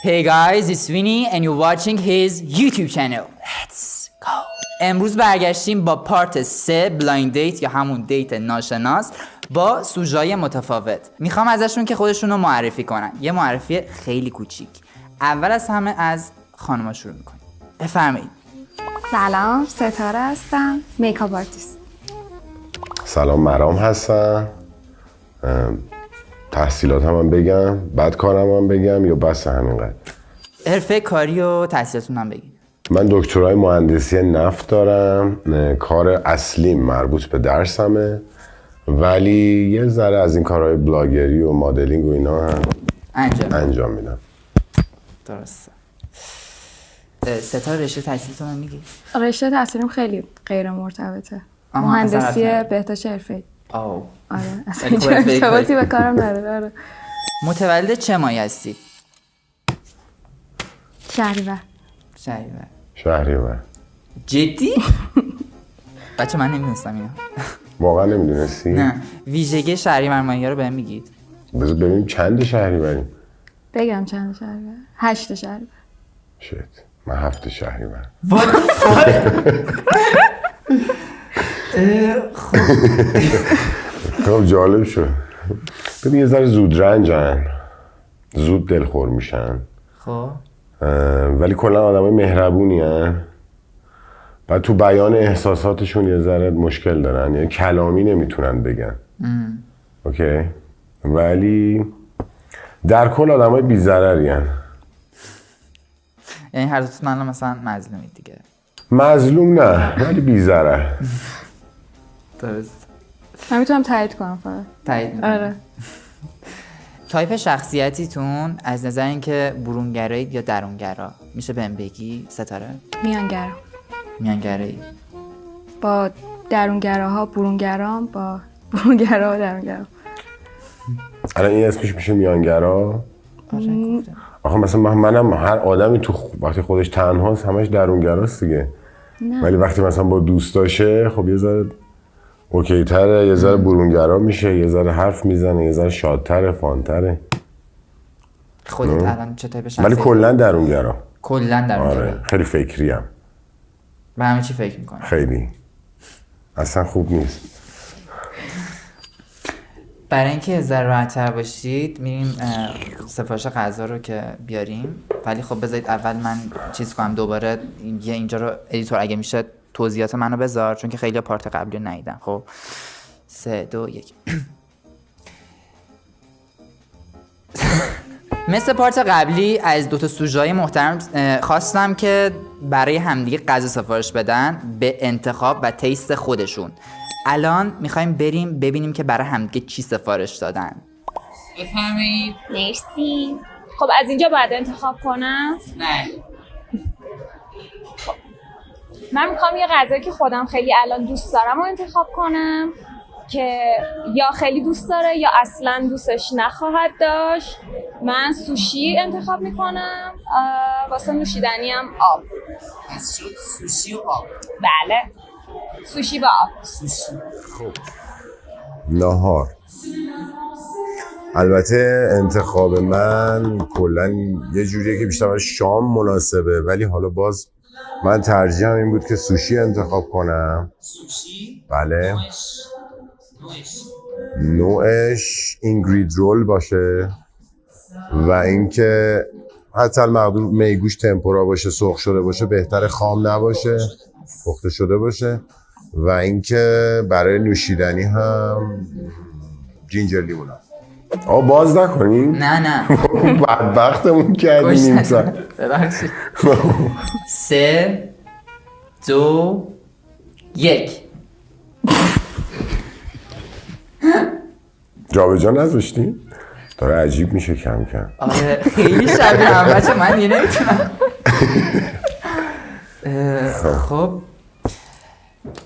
Hey guys, it's Vinny and you're watching his YouTube channel. Let's go. امروز برگشتیم با پارت 3 بلایند دیت یا همون دیت ناشناس با سوژه‌های متفاوت. میخوام ازشون که خودشون رو معرفی کنن. یه معرفی خیلی کوچیک. اول از همه از خانم‌ها شروع میکنیم. بفرمایید. سلام، ستاره هستم، میکاپ آرتیست. سلام، مرام هستم. تحصیلاتم هم بگم، بعد کارم هم بگم یا بس همینقدر؟ حرفه کاری و تحصیلاتون هم بگید. من دکترای مهندسی نفت دارم. کار اصلیم مربوط به درسمه، ولی یه ذره از این کارهای بلاگری و مدلینگ و اینا هم انجام میدم. درسته. ستاره رشته تحصیلتون رو میگی؟ رشته تحصیلم خیلی غیر مرتبطه. مهندسی بهداشت حرفه‌ای. آره اصلا ارتباطی به کارم نداره. متولد چه ماهی هستی؟ شهریور. جدی؟ بچه من نمیدونستم اینو. واقعا نمیدونستی؟ نه. ویژگی شهریور ماهی ها رو بهم میگید؟ بذار ببینیم چند شهریوریم. بگم چند شهریور؟ 8 شهریور. شت، من 7 شهریور. خب جالب شد. ببین یه ذره زود رنجن، زود دلخور میشن. خب ولی کلا آدمای مهربونی هن. بعد تو بیان احساساتشون یه ذره مشکل دارن، یعنی کلامی نمیتونن بگن. اوکی؟ ولی در کل آدمای بی‌ضرری هن. یعنی هر دوتون من مثلا مظلومید دیگه؟ مظلوم نه، ولی بی‌ضرر. درست. من میتونم تایید کنم فقط. تایید میکنم. آره. تایپ شخصیتیتون از نظر اینکه برونگرایید یا درونگرا میشه بهم بگی ستاره؟ میانگرایی. با درونگراها برونگرام، با برونگراها درونگرام. الان این اسمش میشه میانگرا؟ آخه مثلا منم هر آدمی تو وقتی خودش تنهاست همش درونگراست دیگه. نه. ولی وقتی مثلا با دوستاشه خب یه ذره اوکی تره، یه ذره برونگرا میشه، یه ذره حرف میزنه، یه ذره شادتره، فانتره. خودت الان چه تایپ شخصیتی؟ ولی کلا درونگرا. کلا درونگرا. آره، خیلی فکریم. به همه چی فکر میکنم. خیلی. اصلا خوب نیست. برای اینکه ذره راحت‌تر باشید میریم سفارش غذا رو که بیاریم، ولی خب بذارید اول من چیز کنم دوباره اینجا رو ادیتور اگه میشه توضیحات منو بذار، چون که خیلی پارت قبلی رو ندیدم. خب 3 2 1 مثل پارت قبلی از دوتا سوژه‌های محترم خواستم که برای همدیگه غذا سفارش بدن به انتخاب و تیست خودشون. الان میخوایم بریم ببینیم که برای همدیگه چی سفارش دادن. بفرمایید. مرسی. خب از اینجا باید انتخاب کنم؟ نه. خب. من میخوام یه غذایی که خودم خیلی الان دوست دارم رو انتخاب کنم که یا خیلی دوست داره یا اصلا دوستش نخواهد داشت. من سوشی انتخاب میکنم. واسه نوشیدنی هم آب. پس شد سوشی و آب. بله، سوشی با آب. سوشی. خب نهار. البته انتخاب من کلا یه جوریه که بیشتر برای شام مناسبه، ولی حالا باز من ترجیحم این بود که سوشی انتخاب کنم. سوشی؟ بله. نوعش اینگرید رول باشه و اینکه حتی المقدور میگوش تمپورا باشه، سرخ شده باشه، بهتر خام نباشه، پخته شده باشه. و اینکه برای نوشیدنی هم جینجر لیموناد. باز نکنیم؟ نه بدبختمون کردیم نیم ساعت. ببخشید. 3 2 1 جابجا نذاشتیم؟ داره عجیب میشه کم کم. آره خیلی شبیه هم بچه، من دیگه نمیتونم. خب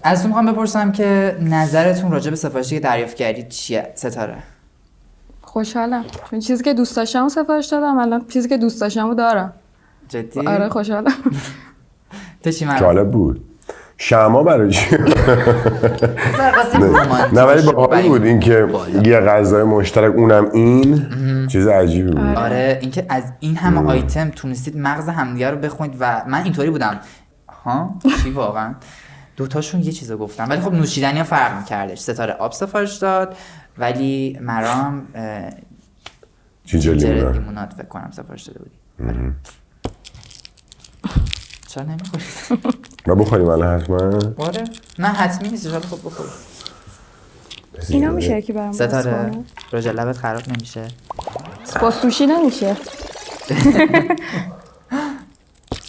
ازتون میخوام بپرسم که نظرتون راجع به سفارشی که دریافت کردید چیه ستاره؟ خوشحالم چون چیزی که دوست داشتم سفارش دادم، الان چیزی که دوست داشتم دارم. جدی؟ آره خوشحالم. تو چی من؟ جالب بود. شمع برای چی؟ نه ولی باحال بود اینکه یه غذای مشترک اونم این چیز عجیبی بود. آره اینکه از این همه آیتم تونستید مغز همدیگه رو بخونید و من اینطوری بودم ها چی واقعا دوتاشون یه چیزو گفتم ولی خب نوشیدنی ها فرق میکردش. ستاره آب سفارش داد ولی مرام جینجر لیموناد فکر کنم سفارش داده بودی. چرا نمیخورید؟ ما بخوریم الان حتما؟ آره نه حتمی نیست شاید خب بخور. اینا میشه که برام ستاره راجع لبت خراب نمیشه؟ با سوشی نمیشه.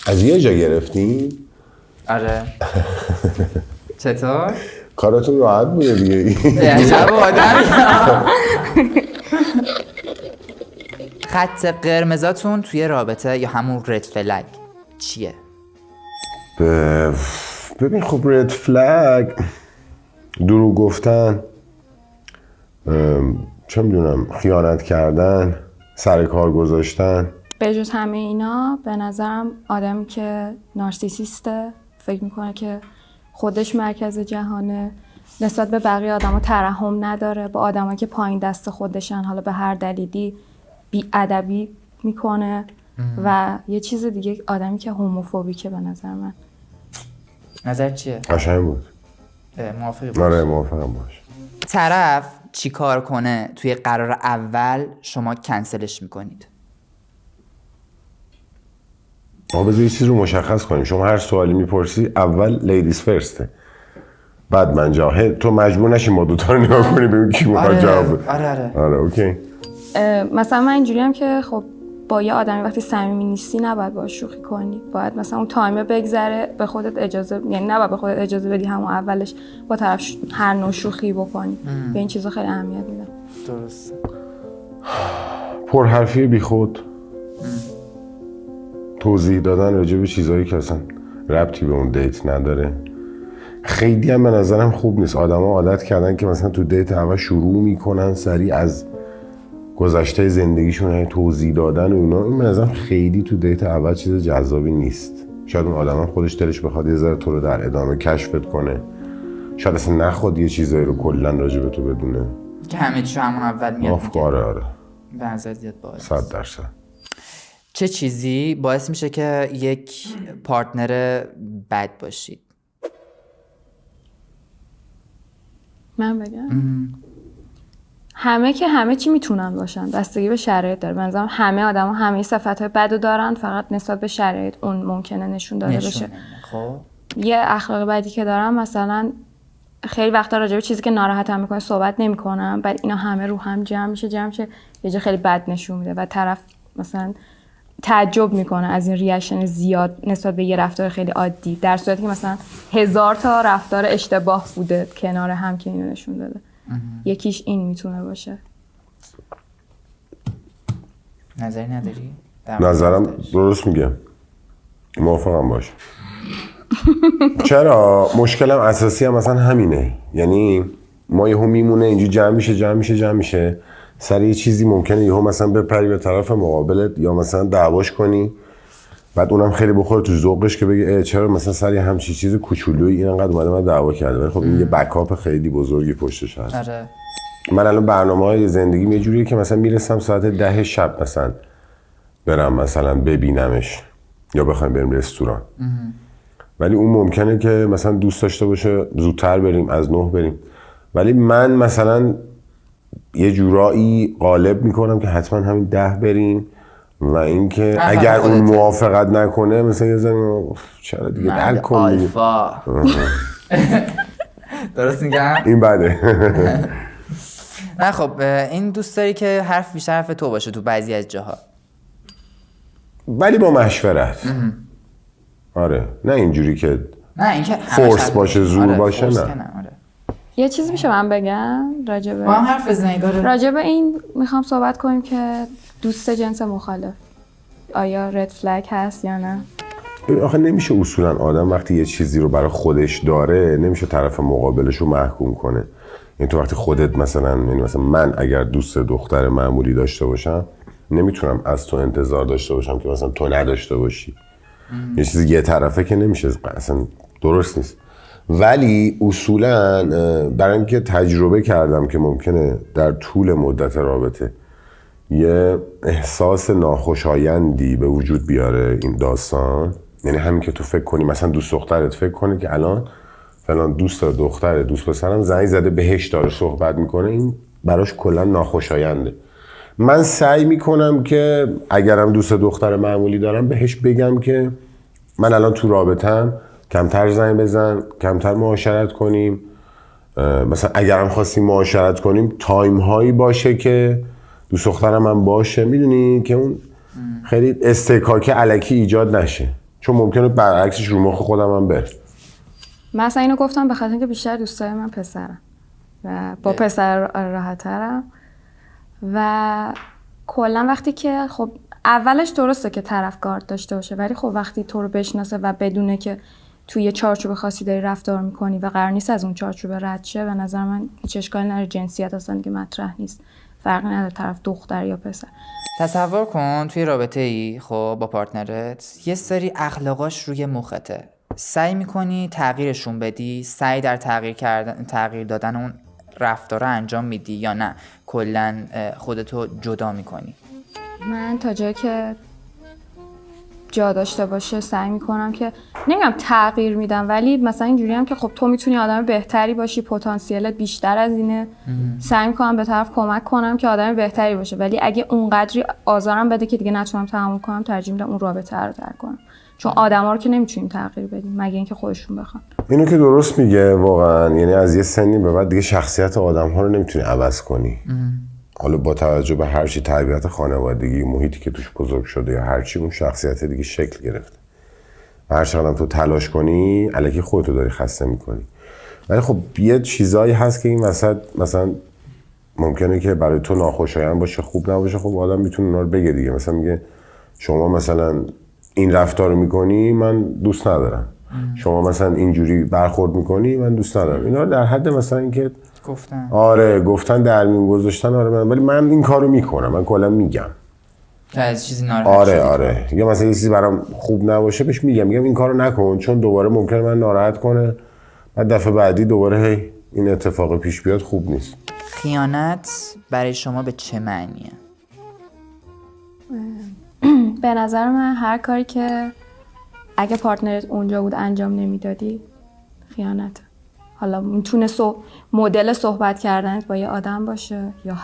از یه جا گرفتیم؟ آره چطور؟ کاراتون راحت بوده دیگه. عجب آدمی. خط قرمزاتون توی رابطه یا همون رد فلگ چیه؟ ببین خب رد فلگ دروغ گفتن، چه میدونم خیانت کردن، سر کار گذاشتن. به جز همه اینا به نظرم آدمی که نارسیسیسته، فکر میکنه که خودش مرکز جهانه، نسبت به بقیه آدما ترحم نداره، با آدمایی که پایین دست خودشن حالا به هر دلیلی بی‌ادبی میکنه و یه چیز دیگه آدمی که هوموفوبیکه به نظر من. نظر چیه؟ قشنگ بود. موافقی باش؟ آره موافقم باش. طرف چی کار کنه توی قرار اول شما کنسلش میکنید؟ ما بذار یه چیز رو مشخص کنیم. شما هر سوالی میپرسی اول لیدیز فرسته، بعد من جاهل. تو مجبور نشی ما دوتا رو نگاه کنی ببین کی میخواد جواب بده. آره اوکی. مثلا من اینجوریم که خب با یه آدمی وقتی صمیمی نیستی نباید باهاش شوخی کنی، باید مثلا اون تایمه بگذره، به خودت اجازه، یعنی نباید به خودت اجازه بدی همون اولش با طرف هر نوع شوخی بکنی. به این چیزا خیلی اهمیت میدم. درسته. پرحرفی بیخود، توضیح دادن راجع به چیزایی که اصلا ربطی به اون دیت نداره، خیلی هم به نظرم خوب نیست. آدما عادت کردن که مثلا تو دیت اول شروع میکنن سریع از گذشته زندگیشون توضیح دادن و اینا. این به نظرم خیلی تو دیت اول چیز جذابی نیست. شاید اون آدم خودش دلش بخواد یه ذره تو رو در ادامه کشفت کنه، شاید اصلا نخواد یه چیزایی رو کلا راجع به تو بدونه که همه چیو همون اول میاد میگه. آره به نظر زیاد باعث 100%. چه چیزی باعث میشه که یک پارتنر بد باشید؟ من بگم همه چی میتونن باشن، بستگی به شرایط داره. بنظرم همه آدما همه صفات‌های بدو دارن، فقط نسبت به شرایط اون ممکنه نشون داده بشه. خب یه اخلاق بدی که دارم، مثلا خیلی وقتا راجع به چیزی که ناراحتم میکنه صحبت نمیکنم، بعد اینا همه رو هم جمع میشه یه جا خیلی بد نشون میده و طرف مثلا تعجب میکنه از این ریاکشن زیاد نسبت به یه رفتار خیلی عادی، در صورتی که مثلا 1000 تا رفتار اشتباه بوده کنار هم که اینو نشون داده. یکیش این میتونه باشه. نظری نداری؟ نظرم درست میگه، موافقم باش. چرا؟ مشکلم اساسی هم مثلا همینه، یعنی ما یهو میمونه اینجوری جمع میشه سر یه چیزی ممکنه یهو مثلا بپری به طرف مقابلت یا مثلا دعواش کنی، بعد اونم خیلی بخوره تو ذوقش که بگه چرا مثلا سر یه همچین چیز کوچولویی این انقدر اومده من دعوا کرده، ولی خب این یه بکاپ خیلی بزرگی پشتش هست. آره. من الان برنامه‌های زندگیم یه جوریه که مثلا میرسم ساعت 10 شب مثلا برم مثلا ببینمش یا بخوایم بریم رستوران، ولی اون ممکنه که مثلا دوست داشته باشه زودتر بریم، از 9 بریم، ولی من مثلا یه جورایی غالب میکنم که حتما همین 10 بریم و اینکه اگر اون موافقت نکنه مثلا یه زن چرا دیگه دل کن دیگه. درست میگم؟ این بده. نه خب این دوست داری که حرف بیشتر حرف تو باشه تو بعضی از جاها، ولی با مشورت. آره نه اینجوری که نه اینکه فورس باشه، زور باشه. نه آره. یه چیزی میشه من بگم راجبه ما هم حرف بزنید. راجبه این میخوام صحبت کنیم که دوست جنس مخالف آیا رد فلگ هست یا نه؟ آخه نمیشه اصولا آدم وقتی یه چیزی رو برای خودش داره نمیشه طرف مقابلش رو محکوم کنه. یعنی تو وقتی خودت مثلا من اگر دوست دختر معمولی داشته باشم نمیتونم از تو انتظار داشته باشم که مثلا تو نداشته باشی. یه چیزی یه طرفه که نمیشه، اصلا درست نیست. ولی اصولا برای اینکه تجربه کردم که ممکنه در طول مدت رابطه یه احساس ناخوشایندی به وجود بیاره این داستان، یعنی همین که تو فکر کنی مثلا دوست دخترت فکر کنی که الان فلان دوست دختر دوست پسرم زنگ زده بهش داره صحبت میکنه، این براش کلا ناخوشاینده. من سعی میکنم که اگرم دوست دختر معمولی دارم بهش بگم که من الان تو رابطم، کمتر زنگ بزن، کمتر معاشرت کنیم، مثلا اگرم خواستیم معاشرت کنیم تایم هایی باشه که دوست دخترم هم باشه، میدونی که اون خیلی استکاک الکی ایجاد نشه، چون ممکنه برعکسش رو مخ خودم هم بره. مثلا اینو گفتم به خاطر اینکه بیشتر دوستای من پسرم و با پسر راحت‌ترم و کلا وقتی که خب اولش درسته که طرف گارد داشته باشه، ولی خب وقتی تو رو بشناسه و بدونه که توی یه چارچوب خاصی داری رفتار میکنی و قرار نیست از اون چارچوب رد شه، به نظر من هیچ اشکالی نداره. جنسیت اصلا که مطرح نیست، فرقی نداره طرف دختر یا پسر. تصور کن توی رابطه ای خب با پارتنرت یه سری اخلاقاش روی مخته، سعی میکنی تغییرشون بدی، سعی در تغییر دادن اون رفتار انجام میدی یا نه کلا خودتو جدا میکنی؟ من تا جایی که جا داشته باشه سعی میکنم که نمیگم تغییر میدم، ولی مثلا اینجوری هم که خب تو میتونی آدم بهتری باشی، پتانسیلت بیشتر از اینه، سعی میکنم به طرف کمک کنم که آدم بهتری باشه، ولی اگه اونقدری آزارم بده که دیگه نتونم تحمل کنم، ترجیح میدم اون رابطه رو ترک کنم، چون آدما رو که نمیتونیم تغییر بدیم مگه اینکه خودشون بخوان. اینو که درست میگه واقعا، یعنی از یه سنی به بعد دیگه شخصیت آدم‌ها رو نمیتونی عوض کنی. حالا با توجه به هر چی، تربیت خانوادگی، محیطی که توش بزرگ شده یا هر چی، اون شخصیت دیگه شکل گرفته. و هر چقدر تو تلاش کنی الکی خودتو داری خسته میکنی. ولی خب یه چیزایی هست که این وسط مثلا ممکنه که برای تو ناخوشایند باشه، خوب نباشه، خب آدم میتونه اونا رو بگه دیگه. مثلا میگه شما مثلا این رفتار رو میکنی من دوست ندارم، شما مثلا اینجوری برخورد میکنی من دوست ندارم. اینا در حد مثلا اینکه گفتن گفتن در میون گذاشتن، ولی من این کارو میکنم، من کلا میگم که از چیزی ناراحت شدی. آره یا مثلا یه چیزی برام خوب نباشه بهش میگم این کارو نکن، چون دوباره ممکنه من ناراحت کنه، بعد دفعه بعدی دوباره این اتفاق پیش بیاد، خوب نیست. خیانت برای شما به چه معنیه؟ به نظر من هر کاری که اگه پارتنرت اونجا بود انجام نمیدادی خیانته. حالا میتونه مدل صحبت کردنت با یه آدم باشه، یا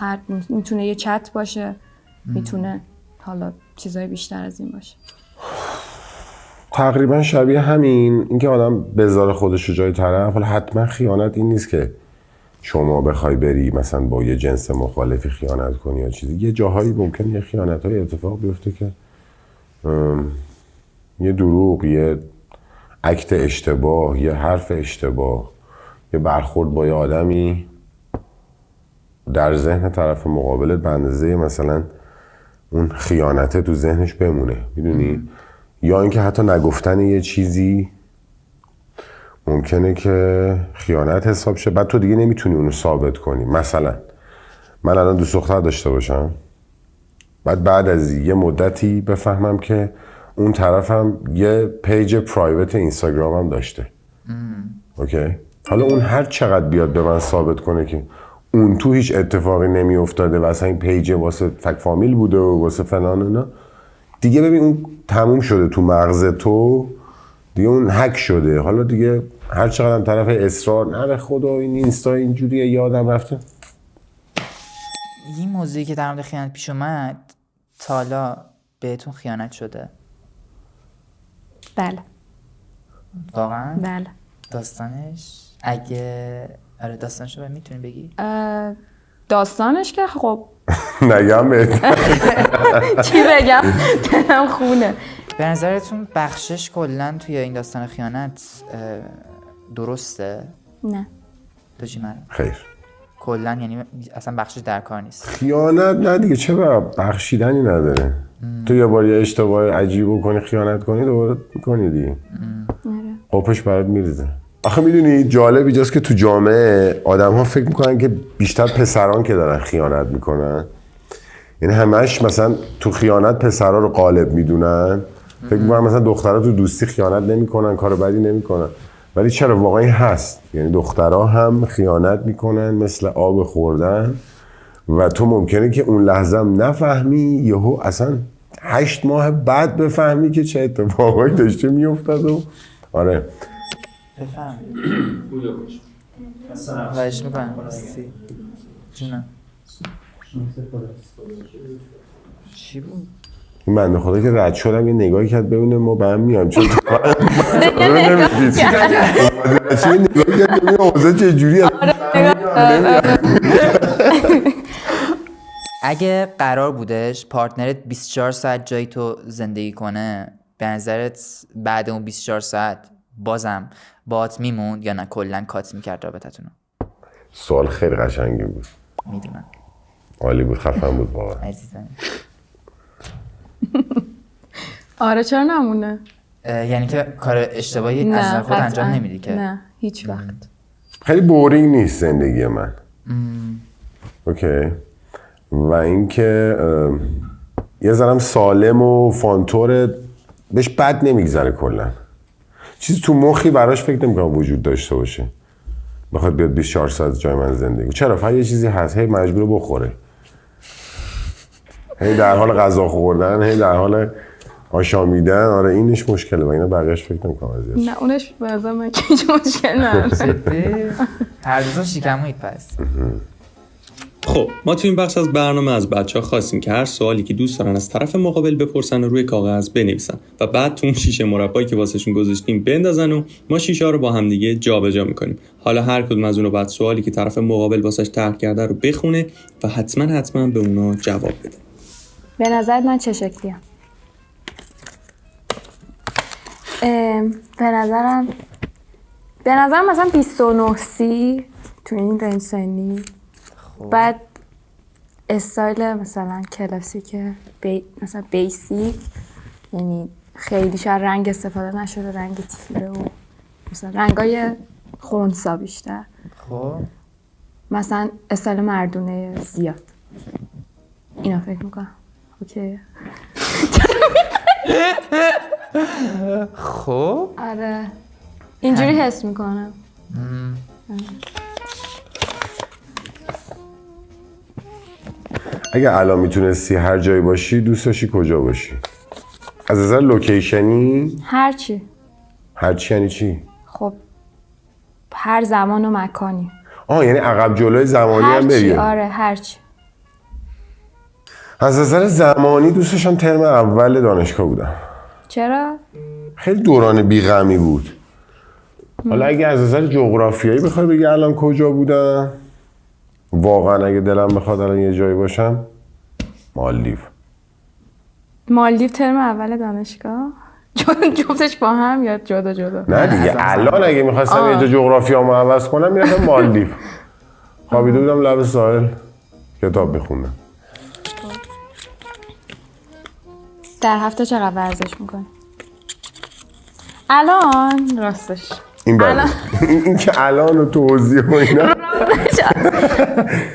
میتونه یه چت باشه، میتونه حالا چیزای بیشتر از این باشه. تقریبا شبیه همین، اینکه آدم بذاره خودش رو جای طرف. حالا حتما خیانت این نیست که شما بخوای بری مثلا با یه جنس مخالفی خیانت کنی یا چیزی. یه جاهایی ممکنه یه خیانت‌های اتفاق بیفته که یه دروغ، یه اکت اشتباه، یه حرف اشتباه، یه برخورد با یه آدمی در ذهن طرف مقابلت به اندازه مثلا اون خیانته تو ذهنش بمونه، میدونی؟ یا اینکه حتی نگفتن یه چیزی ممکنه که خیانت حساب شه، بعد تو دیگه نمیتونی اونو ثابت کنی. مثلا من الان دوست دختر داشته باشم، بعد از یه مدتی بفهمم که اون طرفم یه پیج پرایوت اینستاگرام هم داشته. اوکی؟ حالا اون هر چقدر بیاد به من ثابت کنه که اون تو هیچ اتفاقی نمی افتاده و اصلا این پیج واسه فک فامیل بوده و واسه فلان اینا، دیگه ببین اون تموم شده تو مغز تو، دیگه اون هک شده. حالا دیگه هر چقدر هم طرف اصرار نه به خدا این اینستا اینجوریه یادم رفته. این موضوعی که در مورد خیانت پیش اومد، تا حالا بهتون خیانت شده؟ بله. واقعا؟ بله. داستانش داستانشو میتونی بگی؟ داستانش که خب نگم بهت چی بگم، دلم خونه. به نظرتون بخشش کلن توی این داستان خیانت درسته؟ نه. تو چی من؟ خیر. کلن یعنی اصلا بخشش در کار نیست؟ خیانت نه دیگه، چه بخشیدنی نداره. تو یه بار یه اشتباه عجیب کنی، خیانت کنی، دوباره میکنی دیگه. قپش برات میریزه. آخه میدونی جالب اینجاست که تو جامعه آدم ها فکر میکنن که بیشتر پسران که دارن خیانت میکنن، یعنی همش مثلا تو خیانت پسرا رو غالب میدونن، فکر میکنن مثلا دخترها تو دوستی خیانت نمیکنن، کار بدی نمیکنن، ولی چرا واقعا این هست، یعنی دخترها هم خیانت میکنن مثل آب خوردن و تو ممکنه که اون لحظه هم نفهمی، یهو اصلا 8 ماه بعد بفهمی که چه اتفاقایی داشته میافتاد. و آره بفهم خواهش میکنم. جونم چی بود؟ این بنده خدا که رد شدم یه نگاهی کرد ببینه ما به هم میام، چون تو نمیدید چه نگاهی کرد ببینه اوضاع چجوری هست. اگه قرار بودش پارتنرت 24 ساعت جای تو زندگی کنه، به نظرت بعد اون 24 ساعت بازم باهات میموند یا نه کلا کات میکرد رابطتون رو؟ سوال خیلی قشنگی بود، میدونم عالی بود، خفن بود واقعا عزیزم. آره چرا نمونه؟ یعنی که کار اشتباهی از نظر خود قطعاً. انجام نمیدی که؟ نه هیچ وقت. خیلی بورینگ نیست زندگی من. اوکی. و اینکه یه ذرم سالم و فانتوره، بهش بد نمیگذره کلا. چیزی تو مخی براش فکر نمی‌کنم وجود داشته باشه بخواد بیاد 24 ساعت جای من زندگی. چرا؟ فقط یه چیزی هست، هی مجبور بخوره، هی در حال غذا خوردن، هی در حال آشامیدن. آره اینش مشکله و اینا بقیه‌اش فکر نمی‌کنم اذیتش. نه اونش به نظر من هیچ مشکل نداره. جدی؟ هر دوتا شکمویید پس. خب ما تو این بخش از برنامه از بچه‌ها خواستیم که هر سوالی که دوست دارن از طرف مقابل بپرسن و روی کاغذ بنویسن و بعد تو اون شیشه مربایی که واسهشون گذاشتیم بندازن و ما شیشه ها رو با هم دیگه جابجا می‌کنیم. حالا هر کدوم از اونها بعد سوالی که طرف مقابل واسش طرح کرده رو بخونه و حتما به اونا جواب بده. به نظر من چه شکلیم؟ به نظرم مثلا 29 تو این رنج سنی. بعد استایل مثلا کلاسیک مثلا بیسیک، یعنی خیلی شاید رنگ استفاده نشده، رنگ تیره و مثلا رنگای خونسا بیشتر. خب مثلا استایل مردونه زیاد. اینا فکر میکنم اوکی. خب آره اینجوری حس میکنم. اگه الان میتونستی هر جایی باشی دوست داشتی کجا باشی؟ از نظر لوکیشنی؟ هرچی. هرچی یعنی چی؟ خب هر زمان و مکانی. یعنی عقب جلوی زمانی هم هرچی. بری؟ آره هرچی. از نظر زمانی دوست داشتم ترم اول دانشگاه بودم. چرا؟ خیلی دوران بی‌غمی بود. حالا اگه از نظر جغرافیایی بخوای بگی الان کجا بودم، واقعا اگه دلم بخواد الان یه جایی باشم، مالدیو ترم اول دانشگاه؟ جفتش با هم یا جدا جدا؟ نه دیگه الان اگه میخواستم یه جا جغرافیامو عوض کنم میرفتم مالدیو. خوابیده بودم لب ساحل کتاب میخوندم. در هفته چقدر ورزش میکنی؟ الان راستش این که الان رو توضیح و اینا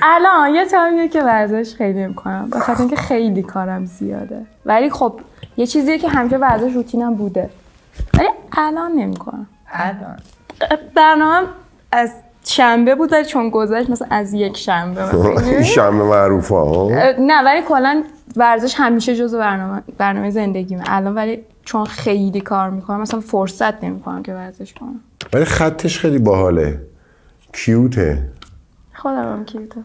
الان یه تایمیه که ورزش خیلی نمی‌کنم به خاطر اینکه خیلی کارم زیاده، ولی خب یه چیزیه که همیشه ورزش روتینم بوده ولی الان نمی‌کنم. الان برنامه‌ام از شنبه بود ولی چون گذشت مثلا از یک شنبه مثلا شنبه معروفه ها. نه ولی کلا ورزش همیشه جزو برنامه زندگیمه الان، ولی چون خیلی کار میکنم مثلا فرصت نمیکنم که ورزش کنم. ولی خطش خیلی باحاله، کیوته. خودم هم کیوته.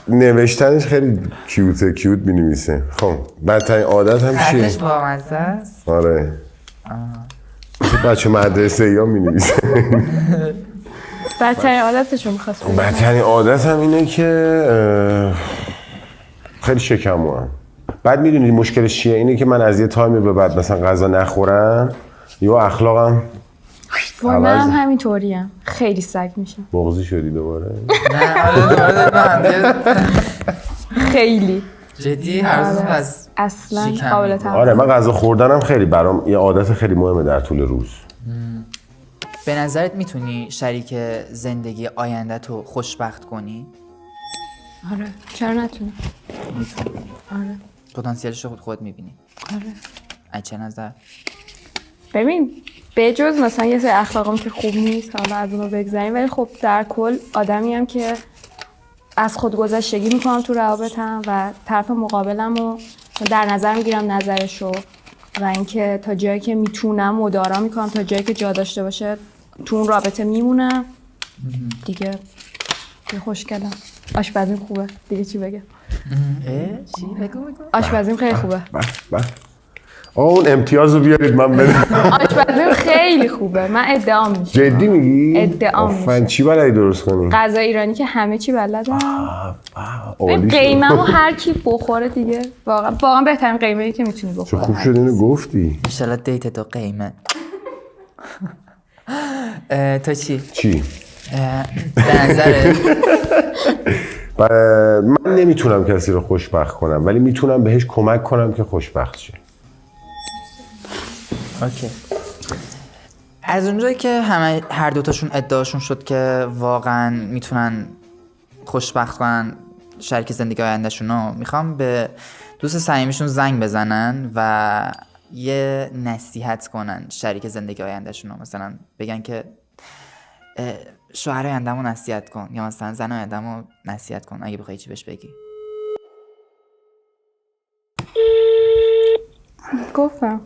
نوشتنش خیلی کیوت می‌نویسه. خب بدترین عادت هم چیه؟ خطش بامزه است. آره بچه مدرسه یا می‌نویسه. بدترین عادتشو می‌خواست بگم. بدترین عادت هم اینه که خیلی شکموام. بعد میدونی مشکلش چیه؟ اینه که من از یه تایمی به بعد مثلا غذا نخورم یا اخلاقم من همینطوریم، خیلی سگ میشم. بغضی شدی دوباره؟ نه دوباره خیلی جدی هر روز پس اصلا شکم. قابل تحمل. آره من غذا خوردنم خیلی برام یه عادت خیلی مهمه در طول روز. به نظرت میتونی شریک زندگی آینده تو خوشبخت کنی؟ آره چرا نتونی؟ میتونی. آره پتانسیلش رو خود میبینی؟ آره. از چه نظر؟ ببین بجز مثلا یه سری اخلاقم که خوب نیست حالا از اونو بگذاریم، ولی خب در کل آدمی هم که از خودگذشتگی میکنم تو روابطم و طرف مقابلم رو در نظر میگیرم نظرشو و اینکه تا جایی که میتونم مدارا میکنم، تا جایی که جا داشته باشه تو اون رابطه میمونم دیگه. خوشگلم، آشپزیم خوبه، دیگه چی بگم؟ چی؟ بگو. آشپزیم خیلی خوبه. اون امتیاز رو بیارید من بدم. آشپزیم خیلی خوبه، من ادعا میشم. جدی میگی؟ ادعا میشم. چی بلدی درست کنی؟ غذا ایرانی که همه چی بلدم. عالی شد. قیمه‌مو هر کی بخوره دیگه واقعا بهترین قیمه‌ای که میتونی چه بخوری. خوب شد اینو گفتی. انشالله دیت تو قیمه. تو چی؟ چی؟ به نظره من نمیتونم کسی رو خوشبخت کنم ولی میتونم بهش کمک کنم که خوشبخت شه. اوکی. از اونجایی که هر دوتاشون ادعاشون شد که واقعا میتونن خوشبخت کنن شریک زندگی آیندهشون رو، میخوام به دوست صمیمیشون زنگ بزنن و یه نصیحت کنن شریک زندگی آیندهشون رو. مثلا بگن که شوهر آینده‌مو نصیحت کن یا مثلا زن آینده‌مو نصیحت کن اگه بخوای چی بهش بگی. گفتم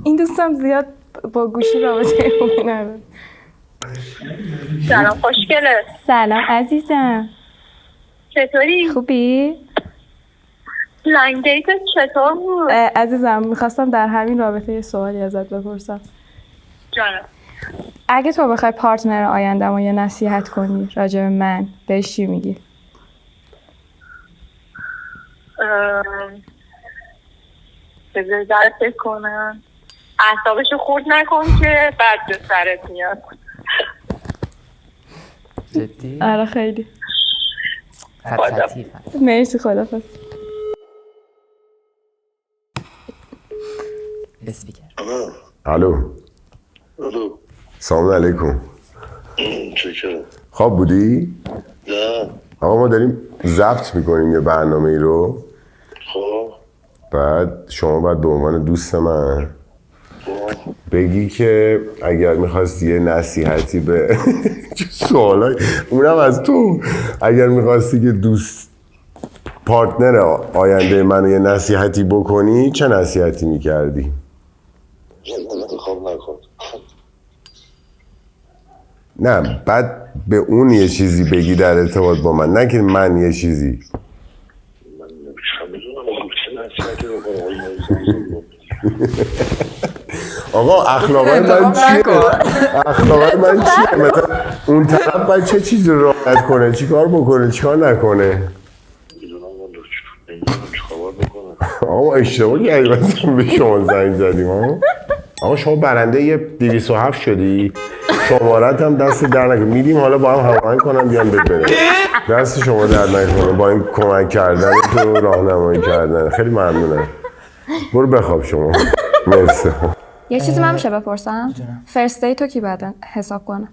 این دوستم زیاد با گوشی رابطه خوبی نداره. سلام خوشگله. سلام عزیزم، چطوری؟ خوبی؟ بلایند دیت چطور بود؟ عزیزم میخواستم در همین رابطه یه سوالی ازت بپرسم. جانم. اگه تو بخوای پارتنر آینده‌مو یه نصیحت کنی راجع به من، بهش چی میگی؟ بذار در فکر کنم. اعصابشو خورد نکن که بعد به سرت میاد. جدی؟ آره خیلی. خطیف. مرسی، خدافظ. اسپیکر. الو. سلام علیکم. چکرم. خواب بودی؟ نه. آقا ما داریم ضبط میکنیم یه برنامه ای رو. خب بعد شما باید به عنوان دوست من بگی که اگر میخواستی یه نصیحتی به چه سوالای اونم از تو، اگر میخواستی که دوست پارتنر آینده منو یه نصیحتی بکنی چه نصیحتی میکردی؟ انتخاب نکن. نه بعد به اون یه چیزی بگی در ارتباط با من، نه که من یه چیزی. من نمیدونم چه نصیحتی بکنم. آقا اخلاقای من چیه؟ اخلاقای من چیه؟ مثلا اون طرف باید چه چیزی رو رعایت کنه، چی کار بکنه، چی کار نکنه؟ نمیدونم چه خبر بکنم. آقا اشتباه کردی مثلا به شما زنگ زدیم ها؟ آقا شما برنده یه 207 شدی، شمارت هم دست در نکنه، میدیم حالا با هم هماهنگ کنم بیان بهت بدم. دست شما در نکنه با این کمک کردن تو راهنمایی کردن، خیلی ممنونم. برو بخواب شما. مرسی. یه چیزی من میشه بپرسم؟ فرست دیتو کی بعد حساب کنه؟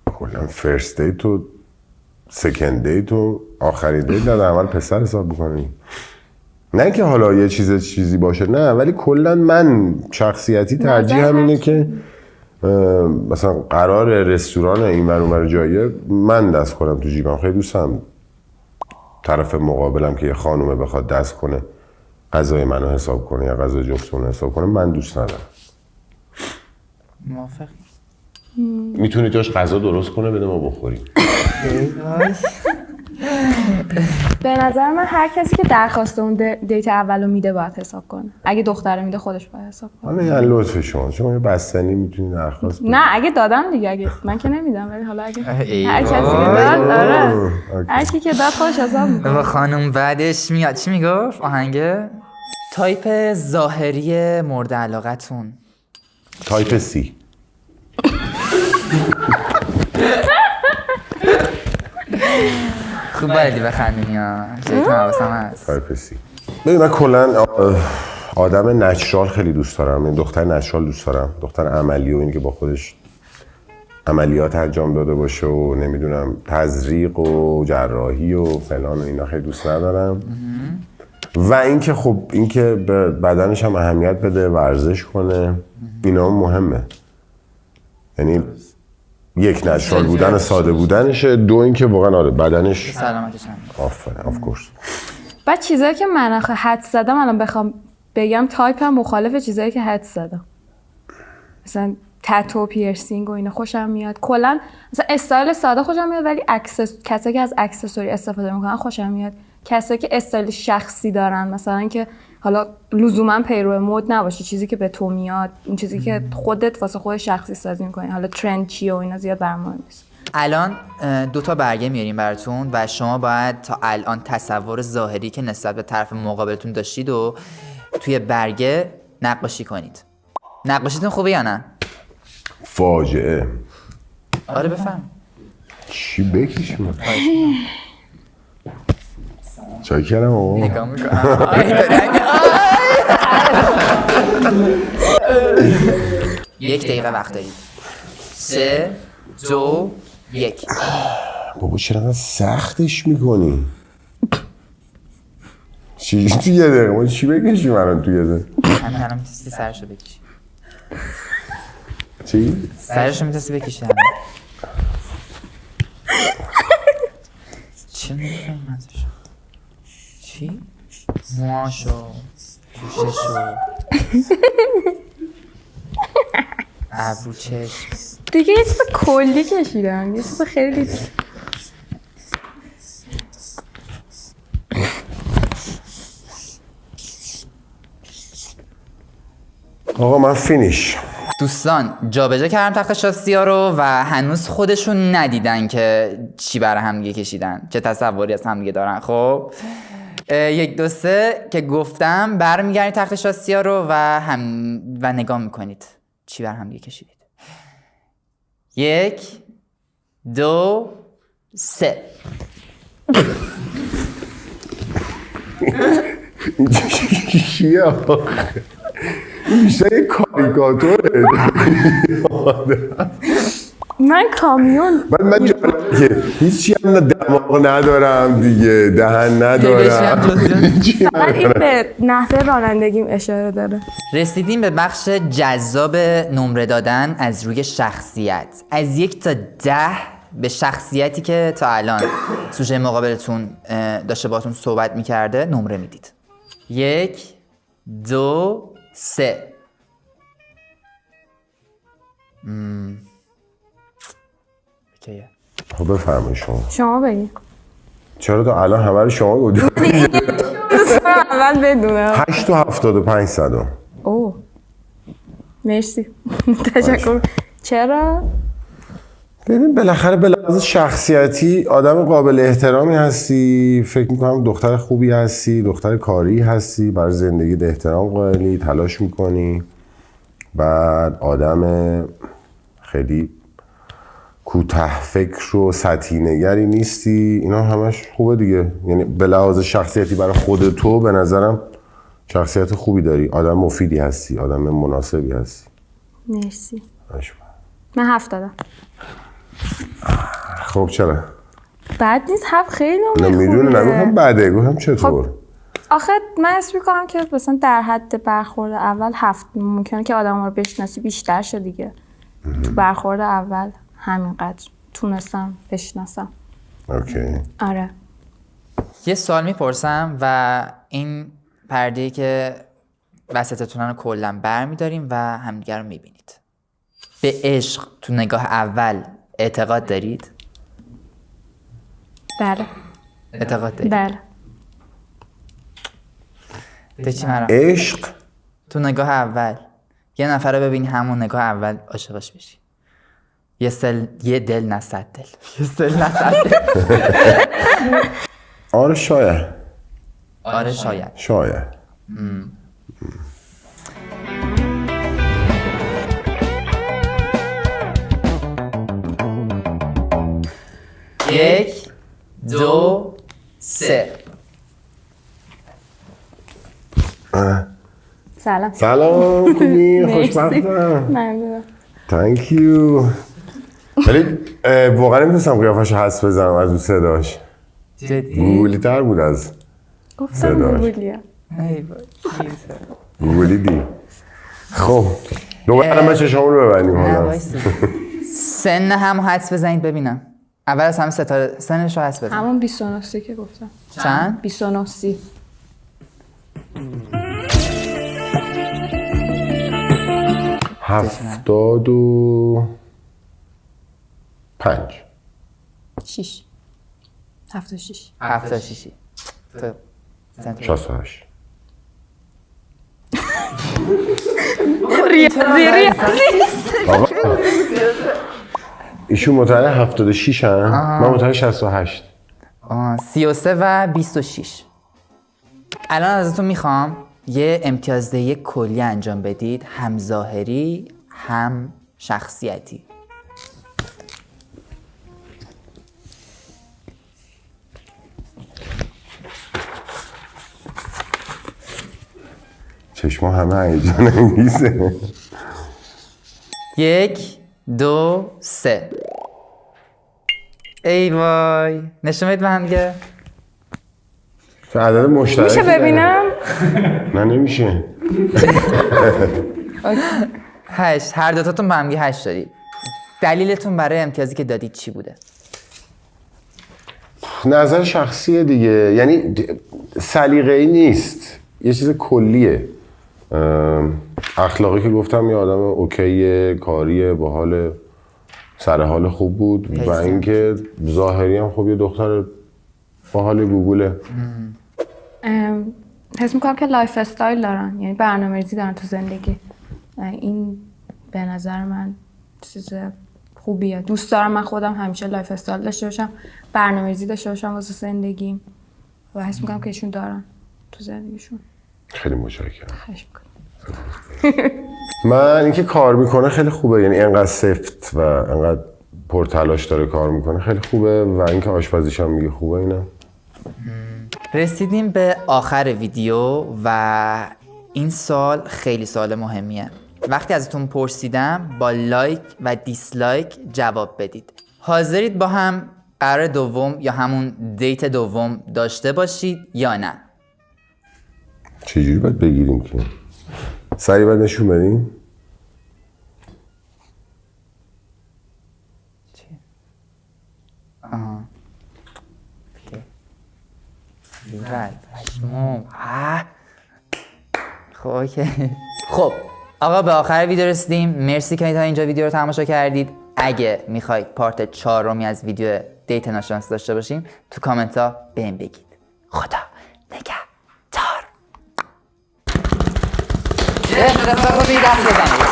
کلا فرست دیت و سکند دیت و آخری دیت در اول پسر حساب بکنی. نه که حالا یه چیزی باشه، نه، ولی کلا من شخصیتی ترجیح همینه که مثلا قرار رستوران این ور اون ور جایه من دست کنم تو جیبم. خیلی دوستم طرف مقابلم که یه خانومه بخواد دست کنه غذای منو حساب کنه یا غذای جفتمون حساب کنه، من دوست ندارم. موافق. میتونی جاش غذا درست کنه بده ما بخوریم. به نظر من هر کسی که درخواست اون دیت اولو میده باید حساب کنه. اگه دختره میده خودش باید حساب کنه. حالا یعنی لطف شما یه بستنی میتونی درخواست بدی. نه اگه دادم دیگه، اگه من که نمیدم، ولی حالا اگه ایوه. هر کسی که داد، آره هر کی که داد خودش حساب میکنه. و خانم بعدش میاد چی میگفت آهنگه؟ تایپ ظاهری مورد علاقتون. تایپ سی. خوب بلدی بخندونی ها، جایی که حواسم هست. تایپ سی. ببین من کلا آدم نچرال خیلی دوست دارم، این دختر نچرال دوست دارم، دختر عملی و اینی که با خودش عملیات انجام داده باشه و نمیدونم تزریق و جراحی و فلان و اینا خیلی دوست ندارم. و اینکه خب اینکه به بدنش هم اهمیت بده، ورزش کنه، اینا مهمه. یعنی یک نچرال بودن، ساده بودنشه، دو اینکه واقعا آره بدنش سلامتش هم. آفرین آف کورس. بعد چیزایی که من آخه حدس زدم الان بخوام بگم تایپم مخالف چیزایی که حدس زدم. مثلا تتو، پیرسینگ و اینا خوشم میاد. کلا مثلا استایل ساده خوشم میاد، ولی کسایی که از اکسسوری استفاده میکنن خوشم میاد. کسایی که استایل شخصی دارن، مثلا که حالا لزوما پیرو مد نباشه، چیزی که به تو میاد، این چیزی که خودت واسه خودت شخصی سازی میکنی. حالا ترند چیه و اینا زیاد برام مهم نیست. الان 2 برگه میاریم براتون و شما باید تا الان تصور ظاهری که نسبت به طرف مقابلتون داشتید و توی برگه نقاشی کنید. نقاشیتون خوبه یا نه؟ فاجعه. آره بفهم. چی بکشیم؟ چای کردم آقا. نگاه میکنم. یک دقیقه وقت دارید. 3 2 1. بابا چرا سختش میکنی؟ چی تو یه دقیقه؟ ما چی بکشیم الان تو یه دقیقه؟ همین میتونستی سرشو بکشی. چی؟ سرشو میتونستی بکشی. چی میفهمی ازش؟ چی؟ موهاشو، گوششو، ابرو، چشم. دیگه یه چیز کلی کشیدم، یه چیز خیلی آقا من فینیش. دوستان جابجا کردم تخت شاسیا رو و هنوز خودشون ندیدن که چی برای همدیگه کشیدن، چه تصوری از همدیگه دارن. خب 1 2 3 که گفتم برمیگردید تخت شاسیا رو و نگاه میکنید چی برای همدیگه کشیدید. 1 2 3. چیه آخه؟ این بیشتر یه کاریکاتوره. من کامیون من جالبه که هیچی هم دماغ ندارم دیگه، دهن ندارم. فقط این به نحوه رانندگیم اشاره داره. رسیدیم به بخش جذاب نمره دادن از روی شخصیت. از 1 تا 10 به شخصیتی که تا الان سوژه مقابلتون داشته باهاتون صحبت میکرده نمره میدید. 1 2 3. اوکیه. خب بفرمایید شما بگید. چرا تا الان همه رو شما گفتید؟ اول بدونم. 8 و 75 صدم. اوه مرسی. تشکر. چرا؟ ببین بالاخره به لحاظ شخصیتی آدم قابل احترامی هستی، فکر میکنم دختر خوبی هستی، دختر کاری هستی، برای زندگی احترام قائلی، تلاش میکنی، بعد آدم خیلی کوته فکر و سطحی نگری نیستی. اینا همش خوبه دیگه. یعنی به لحاظ شخصیتی برای خود تو به نظرم شخصیت خوبی داری، آدم مفیدی هستی، آدم مناسبی هستی. مرسی. باشه. من 7 دادم. خب چرا؟ بد نیست، 7 خیلی نمره خوبیه. نمیدونم نمیدونم بده، گفتم چطور؟ آخه من حس می‌کنم که مثلا در حد برخورد اول 7 ممکنه که آدم‌ها رو بشناسی بیشتر شه دیگه. تو برخورد اول همینقدر تونستم بشناسم. اوکی. آره. یه سوال میپرسم و این پرده‌ای که وسطتونن رو کلا برمیداریم و همدیگه رو میبینید. به عشق تو نگاه اول اعتقاد دارید؟ بله. اعتقاد دارید؟ بله. به چی مرام؟ عشق تو نگاه اول یه نفر رو ببینی همون نگاه اول عاشقش بشی. یه دل نه 100 دل. یه دل نه 100 دل. آره شاید. آره شاید. شاید. یک 2 3. سلام. سلام خوبی؟ مرسی. خوشبختم. ممنونم. تانک یو. ولی واقعا نمیتونستم قیافش حدس بزنم از اون صداش. جدی؟ گوگلی تر بود از گفتم صداش. گوگلیا. ای وای، چیزه. گوگلی دی. خب دوباره ما چشامون رو ببندیم نه حالا. وایسا. سن هم حدس بزنید ببینم. اول از همه ستاره سنش رو حدس بزن. همون 29 که گفتم. چند؟ 29. 75. 6. 76. 76. تو 68. آقا ایشون متولد 76 هم من متولد 68. 33 و 26. الان ازتون میخوام یه امتیازدهی کلی انجام بدید، هم ظاهری هم شخصیتی. چشما همه هیجان انگیزه. 1 2 3. ای وای، نشون بدید به هم دیگه. چه عدد مشترکی میشه داره. ببینم؟ نه نمیشه. 8. هر دوتاتون به هم دیگه 8 دادید. دلیلتون برای امتیازی که دادید چی بوده؟ نظر شخصیه دیگه، یعنی سلیقه‌ای نیست، یه چیز کلیه. اخلاقی که گفتم یه آدم اوکیه، کاریه، با حال سر حال خوب بود و اینکه ظاهری هم خب یه دختر با حال گوگوله. حس میکنم که لایف استایل دارن، یعنی برنامه‌ریزی دارن تو زندگی. این به نظر من چیز خوبیه. دوست دارم من خودم همیشه لایف استایل داشته باشم، برنامه‌ریزی داشته باشم واسه زندگیم و حس میکنم که ایشون دارن تو زندگیشون. خیلی متشکرم. خواهش میکنم. من اینکه کار میکنه خیلی خوبه، یعنی انقدر سفت و انقدر پرتلاش داره کار میکنه خیلی خوبه و اینکه آشپزیش هم میگه خوبه. اینم رسیدیم به آخر ویدیو و این سوال خیلی سوال مهمیه. وقتی ازتون پرسیدم با لایک و دیسلایک جواب بدید. حاضرید با هم قرار دوم یا همون دیت دوم داشته باشید یا نه؟ چجوری باید بگیریم که؟ سریع باید نشون بدیم؟ خب اوکی. خب آقا به آخر ویدیو رسیدیم. مرسی که تا اینجا ویدیو رو تماشا کردید. اگه میخواید پارت 4 از ویدیو دیت ناشناس داشته باشیم تو کامنت ها بهم بگید. خدا نگهدار. دست بزنید.